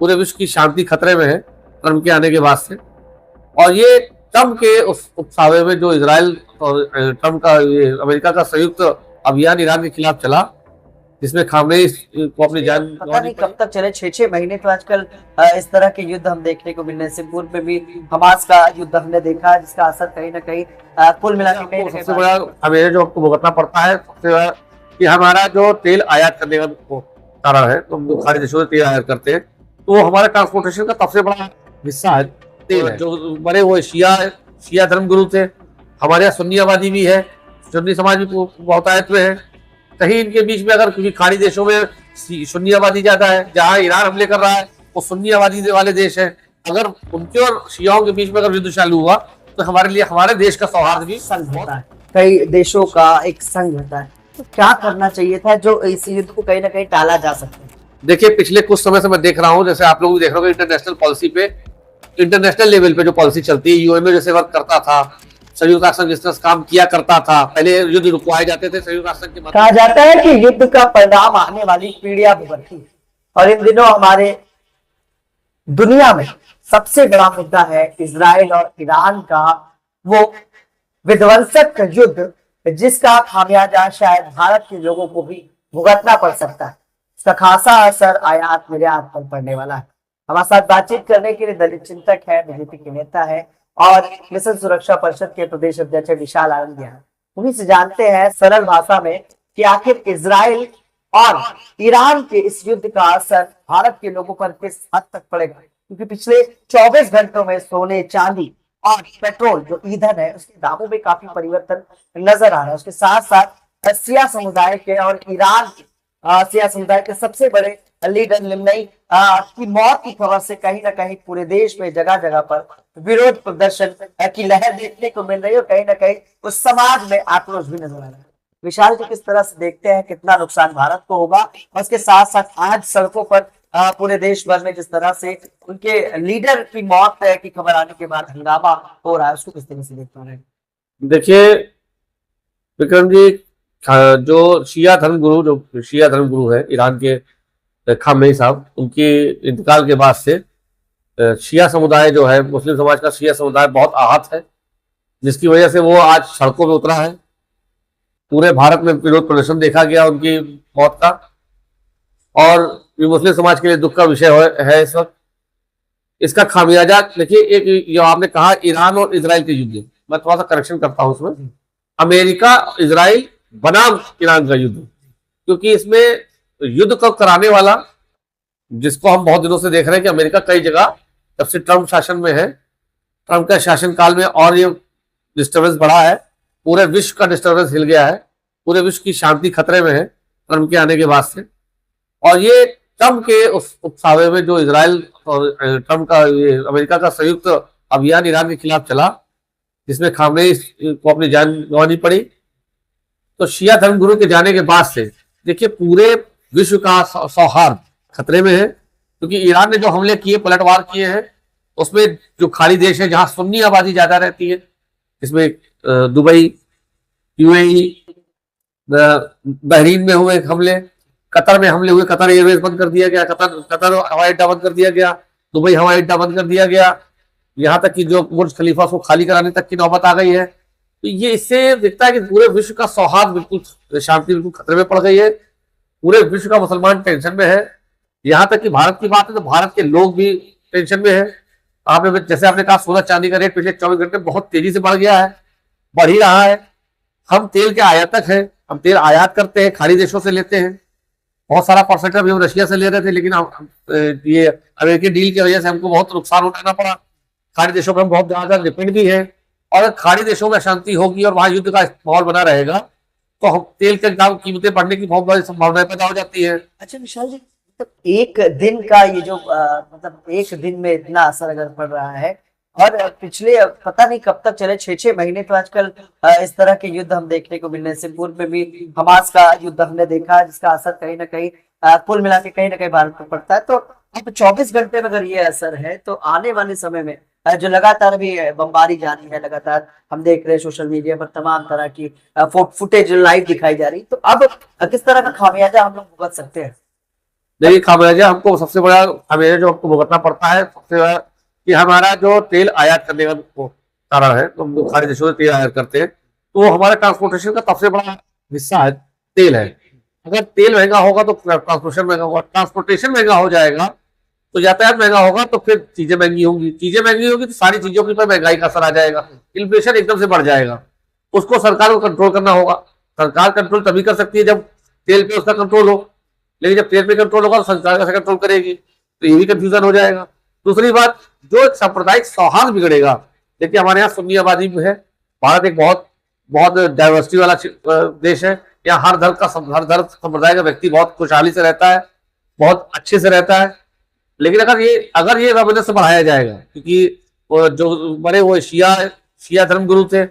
पूरे विश्व की शांति खतरे में है ट्रम्प के आने के बाद से। और ये ट्रम्प के उस उकसावे में जो इजराइल और ट्रम्प का ये अमेरिका का संयुक्त अभियान ईरान के खिलाफ चला, जिसमें खामनेई को अपनी जान पता नहीं कब तक चले, 6-6 महीने तो आजकल इस तरह के युद्ध हम देखने को मिलने से पूर्व में भी हमास का युद्ध हमने देखा, जिसका असर कहीं ना कहीं कुल मिला के कहीं सबसे बड़ा हमें जो आपको भुगतना पड़ता है सबसे बड़ा कि हमारा जो तेल आयात करने का कारण है, तो हम सारे देशों से तेल आयात करते हैं, तो हमारे ट्रांसपोर्टेशन का सबसे बड़ा हिस्सा है तेल है। जो बड़े वो शिया धर्मगुरु थे, हमारे यहाँ सुन्नी आबादी भी है, सुन्नी समाज भी बहुतायत में है। कहीं इनके बीच में अगर क्योंकि खाड़ी देशों में सुन्नी आबादी ज्यादा है, जहाँ ईरान हमले कर रहा है वो सुन्नी आबादी वाले देश है, अगर उनके और शियाओं के बीच में अगर युद्ध चालू हुआ तो हमारे लिए हमारे देश का सौहार्द भी संघ होता है, कई देशों का एक संघ होता है। तो क्या करना चाहिए था जो इस युद्ध को कहीं ना कहीं टाला जा सकता है? देखिए, पिछले कुछ समय से मैं देख रहा हूँ, जैसे आप लोग भी देख रहे हो, इंटरनेशनल पॉलिसी पे, इंटरनेशनल लेवल पे जो पॉलिसी चलती है, यूएन में जैसे वर्क करता था, संयुक्त राष्ट्र संघ जिस तरह काम किया करता था, पहले युद्ध रुकवाए जाते थे संयुक्त राष्ट्र संघ के। कहा जाता है कि युद्ध का परिणाम आने वाली पीढ़ियां भुगतती है, और इन दिनों हमारे दुनिया में सबसे बड़ा मुद्दा है इजराइल और ईरान का वो विध्वंसक युद्ध, जिसका खामियाजा शायद भारत के लोगों को भी भुगतना पड़ सकता है। इसका खासा असर आयात निर्यात पर पड़ने वाला है। हमारे साथ बातचीत करने के लिए दलित चिंतक है, बीजेपी के नेता है और मिशन सुरक्षा परिषद के प्रदेश अध्यक्ष विशाल आनंदिया है। उन्हीं से जानते हैं सरल भाषा में कि आखिर इजराइल और ईरान के इस युद्ध का असर भारत के लोगों पर किस हद तक पड़ेगा, क्योंकि पिछले 24 घंटों में सोने, चांदी और पेट्रोल जो ईंधन है उसके दामों में काफी परिवर्तन नजर आ रहा है। उसके साथ साथ शिया समुदाय के और ईरान के शिया समुदाय के सबसे बड़े लीडर लिमनई की मौत की खबर से कहीं ना कहीं पूरे देश में जगह जगह पर विरोध प्रदर्शन की लहर देखने को मिल रही है और कहीं ना कहीं उस समाज में आक्रोश भी नजर आ रहा है। विशाल जी, किस तरह से देखते हैं कितना नुकसान भारत को होगा, और उसके साथ साथ आज सड़कों पर पूरे देश भर में जिस तरह से उनके लीडर की मौत की खबर आने के बाद हंगामा हो रहा है, उसको किस तरह से देख पा रहे हैं? देखिए विक्रम जी, जो शिया धर्मगुरु है ईरान के खामेनी साहब, उनके इंतकाल के बाद से शिया समुदाय जो है, मुस्लिम समाज का शिया समुदाय बहुत आहत है, जिसकी वजह से वो आज सड़कों में उतरा है। पूरे भारत में विरोध प्रदर्शन देखा गया उनकी मौत का, और ये मुस्लिम समाज के लिए दुख का विषय है इस वक्त। इसका खामियाजा देखिए, एक जो आपने कहा ईरान और इजराइल के युद्ध, मैं थोड़ा सा करेक्शन करता हूं इसमें, अमेरिका इजराइल बनाम ईरान का युद्ध, क्योंकि इसमें युद्ध को कराने वाला, जिसको हम बहुत दिनों से देख रहे हैं कि अमेरिका कई जगह जब से ट्रम्प शासन में है, ट्रम्प का शासनकाल में और ये डिस्टर्बेंस बढ़ा है, पूरे विश्व का डिस्टर्बेंस हिल गया है, पूरे विश्व की शांति खतरे में है ट्रम्प के आने के बाद से। और ये ट्रम्प के उस उकसावे में जो इजराइल और ट्रम्प का ये अमेरिका का संयुक्त अभियान ईरान के खिलाफ चला, जिसमें खामनेई को अपनी जान गंवानी पड़ी, तो शिया धर्मगुरु के जाने के बाद से देखिए पूरे विश्व का सौहार्द खतरे में है, क्योंकि ईरान ने जो हमले किए, पलटवार किए हैं, उसमें जो खाड़ी देश है जहां सुन्नी आबादी ज्यादा रहती है, इसमें दुबई, यूएई, बहरीन में हुए हमले, कतर में हमले हुए, कतर एयरवेज बंद कर दिया गया, कतर हवाई अड्डा बंद कर दिया गया, दुबई हवाई अड्डा बंद कर दिया गया, यहाँ तक कि जो बुर्ज खलीफा उसको खाली कराने तक की नौबत आ गई है। तो ये इससे दिखता है कि पूरे विश्व का सौहार्द बिल्कुल, शांति बिल्कुल खतरे में पड़ गई है, पूरे विश्व का मुसलमान टेंशन में है। यहाँ तक कि भारत की बात है तो भारत के लोग भी टेंशन में है। आपने जैसे आपने कहा, सोना चांदी का रेट पिछले 24 घंटे में बहुत तेजी से बढ़ गया है, बढ़ ही रहा है। हम तेल के आयातक हैं, हम तेल आयात करते हैं, खाड़ी देशों से लेते हैं, बहुत सारा परसेंट अभी हम रशिया से ले रहे थे, लेकिन ये अमेरिकी डील की वजह से हमको बहुत नुकसान उठाना पड़ा। खाड़ी देशों पर हम बहुत ज्यादा डिपेंड भी है, और खाड़ी देशों में अशांति होगी और वहां युद्ध का माहौल बना रहेगा तो हम तेल के दाम कीमतें बढ़ने की बहुत बड़ी संभावनाएं पैदा हो जाती है। अच्छा विशाल जी, मतलब एक दिन का ये जो मतलब एक दिन में इतना असर अगर पड़ रहा है, और पिछले पता नहीं कब तक चले, 6-6 महीने तो आजकल इस तरह के युद्ध हम देखने को मिलने से पूर्व में भी हमास का युद्ध हमने देखा, जिसका असर कहीं ना कहीं कुल मिला के कहीं ना कहीं भारत पर पड़ता है। तो अब 24 घंटे में अगर ये असर है, तो आने वाले समय में जो लगातार अभी बमबारी जारी है, लगातार हम देख रहे हैं सोशल मीडिया पर तमाम तरह की फुटेज लाइव दिखाई जा रही, तो अब किस तरह का खामियाजा हम लोग भुगत सकते हैं? देखिए, खामियाजा हमको सबसे बड़ा खामियाजा जो हमको भुगतना पड़ता है सबसे बड़ा, कि हमारा जो तेल आयात करने का वो कारण है, तो हम सारे देशों से तेल आयात करते हैं, तो वो हमारे ट्रांसपोर्टेशन का सबसे बड़ा हिस्सा है, तेल है। अगर तेल महंगा होगा तो ट्रांसपोर्टेशन महंगा होगा, ट्रांसपोर्टेशन महंगा हो जाएगा तो यातायात महंगा होगा, तो फिर चीजें महंगी होंगी, चीजें महंगी होगी तो सारी चीजों के ऊपर महंगाई का असर आ जाएगा, इन्फ्लेशन एकदम से बढ़ जाएगा। उसको सरकार को कंट्रोल करना होगा। सरकार कंट्रोल तभी कर सकती है जब तेल पे उसका कंट्रोल हो, लेकिन जब तेल पे कंट्रोल होगा तो सरकार कैसे कंट्रोल करेगी, तो ये भी कंफ्यूजन हो जाएगा। दूसरी बात, जो सांप्रदायिक सौहार्द बिगड़ेगा। देखिए, हमारे यहाँ सुन्नी आबादी है, भारत एक बहुत बहुत डाइवर्सिटी वाला देश है। यहाँ हर धर्म संप्रदाय का व्यक्ति बहुत खुशहाली से रहता है, बहुत अच्छे से रहता है। लेकिन अगर ये सामंजस्य बढ़ाया जाएगा, क्योंकि जो बड़े वो शिया धर्म गुरु थे,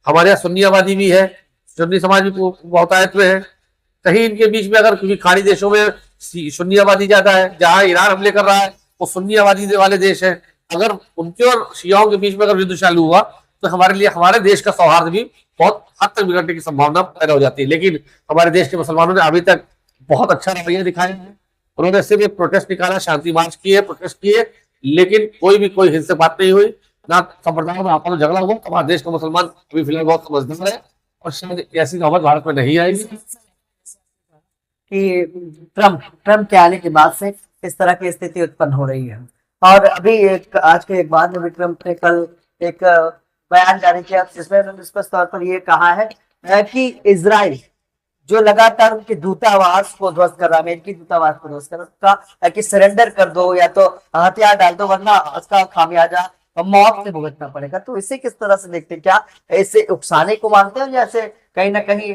हमारे यहाँ सुन्नी आबादी भी है, सुन्नी समाज भी बहुतायत में है। कहीं इनके बीच में अगर, क्योंकि खाड़ी देशों में सुन्नी आबादी ज्यादा है, जहां ईरान हमले कर रहा है वो सुन्नी आबादी वाले देश है, अगर उनके और शियाओं के बीच में अगर युद्ध चालू हुआ तो हमारे देश का सौहार्द भी बहुत हद तक बिगड़ने की संभावना पैदा हो जाती है। लेकिन हमारे देश के मुसलमानों ने अभी तक बहुत अच्छा रवैया दिखाया है। उन्होंने सिर्फ एक प्रोटेस्ट निकाला, शांति मार्च किए, प्रोटेस्ट किए, लेकिन कोई हिंसक बात नहीं हुई, ना संप्रदाय में आपस में झगड़ा हुआ। हमारे देश का मुसलमान अभी फिलहाल बहुत समझदार है और शायद ऐसी नौबत भारत में नहीं आएगी। कि ट्रम्प के आने के बाद से इस तरह की स्थिति उत्पन्न हो रही है। और अभी आज के एक बाद में भी ट्रम्प ने कल एक बयान जारी किया, जिसमें उन्होंने स्पष्ट तौर पर यह कहा है कि इजराइल जो लगातार उनके दूतावास को ध्वस्त कर रहा है, अमेरिकी दूतावास को ध्वस्त कर रहा है, कि सरेंडर कर दो या तो हथियार डाल दो, वरना उसका खामियाजा मौत से भुगतना पड़ेगा। तो इसे किस तरह से देखते हैं? क्या इसे उकसाने को मानते हैं, या ऐसे कहीं ना कहीं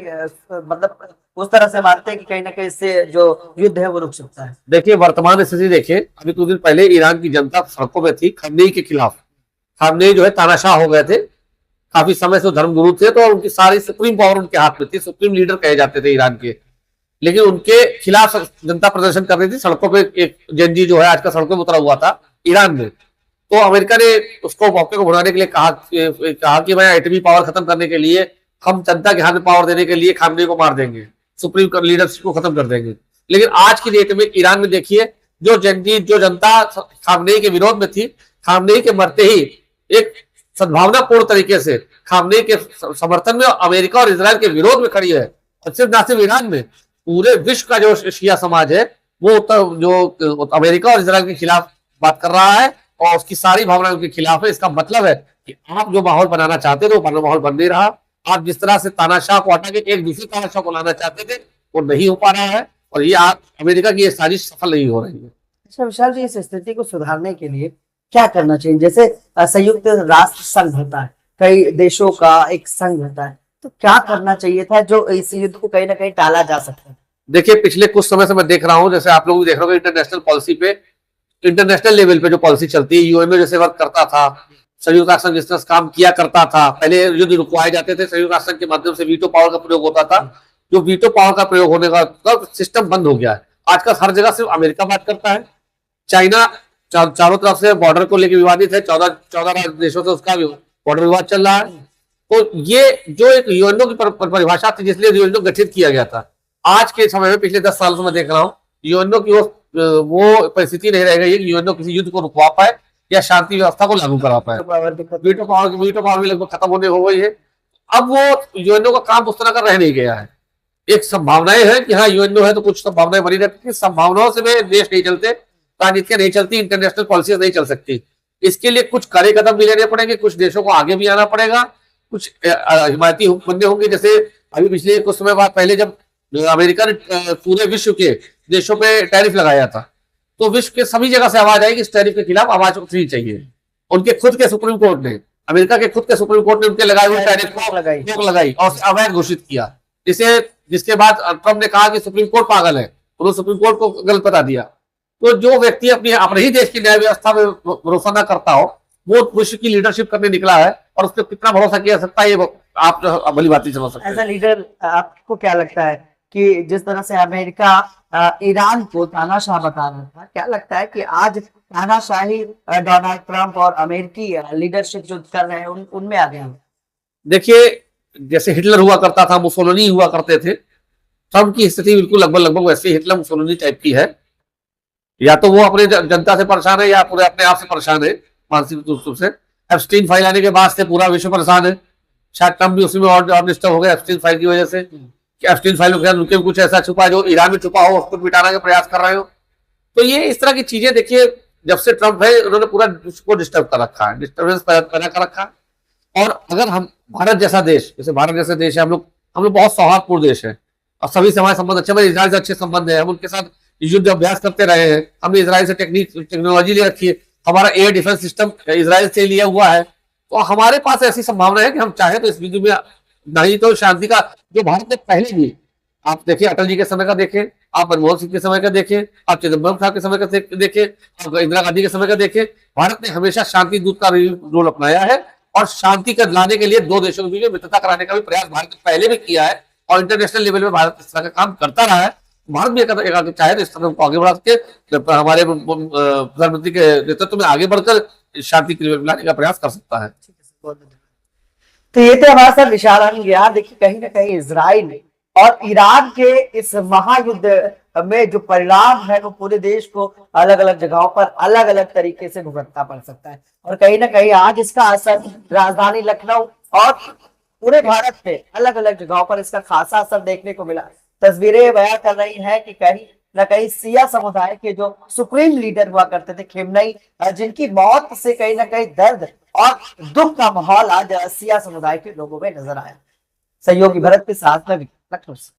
मतलब उस तरह से मानते हैं कि कहीं ना कहीं इससे जो युद्ध है वो रुक सकता है? देखिए, वर्तमान स्थिति देखिए, अभी कुछ दिन पहले ईरान की जनता सड़कों में थी खamenei के खिलाफ। खamenei जो है तानाशाह हो गए थे, काफी समय से धर्मगुरु थे, तो उनकी सारी सुप्रीम पावर उनके हाथ में थी, सुप्रीम लीडर कहे जाते थे ईरान के। लेकिन उनके खिलाफ जनता प्रदर्शन कर रही थी सड़कों पे। एक जेनजी जो है आज का सड़कों में उतरा हुआ था ईरान में, तो अमेरिका ने उसको मौके को बढ़ाने के लिए कहा कि मैं एटमी पावर खत्म करने के लिए, हम जनता के हाथ में पावर देने के लिए खamenei को मार देंगे, सुप्रीम लीडरशिप को खत्म कर देंगे। लेकिन आज की डेट में ईरान में देखिए, जो जनता खamenei के विरोध में थी, खamenei के मरते ही एक सद्भावनापूर्ण तरीके से खamenei के समर्थन में अमेरिका और इजराइल के विरोध में खड़ी है। और सिर्फ ना सिर्फ ईरान में, पूरे विश्व का जो शिया समाज है वो जो अमेरिका और इजराइल के खिलाफ बात कर रहा है और उसकी सारी भावनाएं उनके खिलाफ है। इसका मतलब है कि आप जो माहौल बनाना चाहते थे वो माहौल बन नहीं रहा। आप जिस तरह से तानाशाह को हटा के एक दूसरे तानाशाह को लाना चाहते थे वो नहीं हो पा रहा है, और ये अमेरिका की ये साजिश सफल नहीं हो रही है। अच्छा विशाल जी, इस स्थिति को सुधारने के लिए क्या करना चाहिए? जैसे संयुक्त राष्ट्र संघ होता है, कई देशों का एक संघ होता है, तो क्या करना चाहिए था जो इस युद्ध को कहीं ना कहीं टाला जा सकता है? देखिए, पिछले कुछ समय से मैं देख रहा हूं, जैसे आप लोग भी देख रहे हो, इंटरनेशनल पॉलिसी पे, इंटरनेशनल लेवल पे जो पॉलिसी चलती है, यूएनओ जैसे वर्क करता था, संयुक्त राष्ट्र संघ जिस तरह काम किया करता था, पहले युद्ध रुकवाए जाते थे, संयुक्त राष्ट्र संघ के माध्यम से वीटो पावर का प्रयोग होता था। जो वीटो पावर का प्रयोग होने का सिस्टम बंद हो गया है। आजकल हर जगह सिर्फ अमेरिका बात करता है, चाइना चारों तरफ से बॉर्डर को लेकर विवादित है, 14 देशों से उसका बॉर्डर विवाद चल रहा है। तो ये जो एक यूएनओ की परिभाषा थी जिसलिए यूएनओ गठित किया गया था, आज के समय में पिछले 10 साल से मैं देख रहा हूँ यूएनओ की वो परिस्थिति नहीं रह गई कि यूएनओ किसी युद्ध को रुकवा पाए या शांति व्यवस्था को लागू करा पाए। वीटो पावर भी लगभग खत्म होने हो गई है। अब वो यूएनओ का काम उस तरह का रह नहीं गया है। एक संभावनाएं है कि हाँ यूएनओ है तो कुछ संभावनाएं बनी रहती है, संभावनाओं से देश नहीं चलते, राजनीतियां नहीं चलती, इंटरनेशनल पॉलिसीज नहीं चल सकती। इसके लिए कुछ कड़े कदम भी लेने पड़ेंगे, कुछ देशों को आगे भी आना पड़ेगा, कुछ हिमायती बनने होंगे। जैसे अभी पिछले कुछ समय बाद पहले जब अमेरिका ने पूरे विश्व के देशों पे टैरिफ लगाया था, तो विश्व के सभी जगह से आवाज आई कि इस टैरिफ के खिलाफ आवाज उठनी चाहिए। उनके खुद के सुप्रीम कोर्ट ने, अमेरिका के खुद के सुप्रीम कोर्ट ने उनके लगाए हुए टैरिफ को रोक लगाई और अवैध घोषित किया। जिसके बाद ट्रम्प ने कहा कि सुप्रीम कोर्ट पागल है, उन्होंने सुप्रीम कोर्ट को गलत बता दिया। तो जो व्यक्ति अपने ही देश की न्याय व्यवस्था में भरोसा न करता हो, वो विश्व की लीडरशिप करने निकला है, और उस पर कितना भरोसा किया सकता है ये आप भली बात नहीं समझ सकते। एज ए लीडर आपको क्या लगता है कि जिस तरह से अमेरिका ईरान को तानाशाह बता रहा था, क्या लगता है कि आज तानाशाही डोनाल्ड ट्रंप और अमेरिकी लीडरशिप जो कर रहे हैं उनमें आ गया? देखिए, जैसे हिटलर हुआ करता था, मुसोलिनी हुआ करते थे, ट्रम्प की स्थिति बिल्कुल लगभग वैसे हिटलर मुसोलिनी टाइप की है। या तो वो अपने जनता से परेशान है या पूरे अपने आप से परेशान है मानसिक रूप से। एप्स्टीन फाइल आने के बाद से पूरा विश्व परेशान है। शायद ट्रम्प भी उसी में और डिस्टर्ब हो गए एप्स्टीन फाइल की वजह से कि एप्स्टीन फाइल उनके कुछ ऐसा छुपा है जो ईरान में छुपा हो, उसको मिटाने का प्रयास कर रहे हो। तो ये इस तरह की चीजें देखिए, जब से ट्रम्प है उन्होंने पूरा विश्व को डिस्टर्ब कर रखा है, डिस्टर्बेंस पैदा कर रखा है। और अगर हम भारत जैसा देश, जैसे भारत जैसे देश है, हम लोग बहुत सौहार्दपूर्ण देश है और सभी से हमारे संबंध अच्छे, हमारे इजराइल से अच्छे संबंध है, हम उनके साथ युद्ध अभ्यास करते रहे हैं, हमने इजराइल से टेक्नोलॉजी ले रखी है, हमारा एयर डिफेंस सिस्टम इजराइल से लिया हुआ है। तो हमारे पास ऐसी संभावना है कि हम चाहे तो इस युद्ध में नहीं तो शांति का, जो भारत ने पहले भी, आप देखिए अटल जी के समय का देखें, आप मनमोहन सिंह के समय का देखें, आप चिदम्बरम साहब के समय का देखें, आप इंदिरा गांधी के समय का देखें, भारत ने हमेशा शांति दूत का रोल अपनाया है और शांति का लाने के लिए दो देशों के बीच मित्रता कराने का भी प्रयास भारत ने पहले भी किया है और इंटरनेशनल लेवल में भारत इस तरह का काम करता रहा है। भारत भी एक चाहे तो इस तरह को आगे बढ़ा के हमारे प्रधानमंत्री के नेतृत्व में आगे बढ़कर शांति के लिए लाने का प्रयास कर सकता है। तो ये तो हमारे साथ विशाल आनंद गया। देखिए कहीं ना कहीं इजराइल और ईरान के इस महायुद्ध में जो परिणाम है वो पूरे देश को अलग अलग जगहों पर अलग अलग तरीके से भुगतना पड़ सकता है और कहीं ना कहीं आज इसका असर राजधानी लखनऊ और पूरे भारत में अलग अलग जगहों पर इसका खासा असर देखने को मिला। तस्वीरें बयां कर रही हैं कि कहीं न कहीं सिया समुदाय के जो सुप्रीम लीडर हुआ करते थे खिमनई, जिनकी मौत से कहीं ना कहीं दर्द और दुख का माहौल आज सिया समुदाय के लोगों में नजर आया। सहयोगी भरत के साथ में लखनऊ से।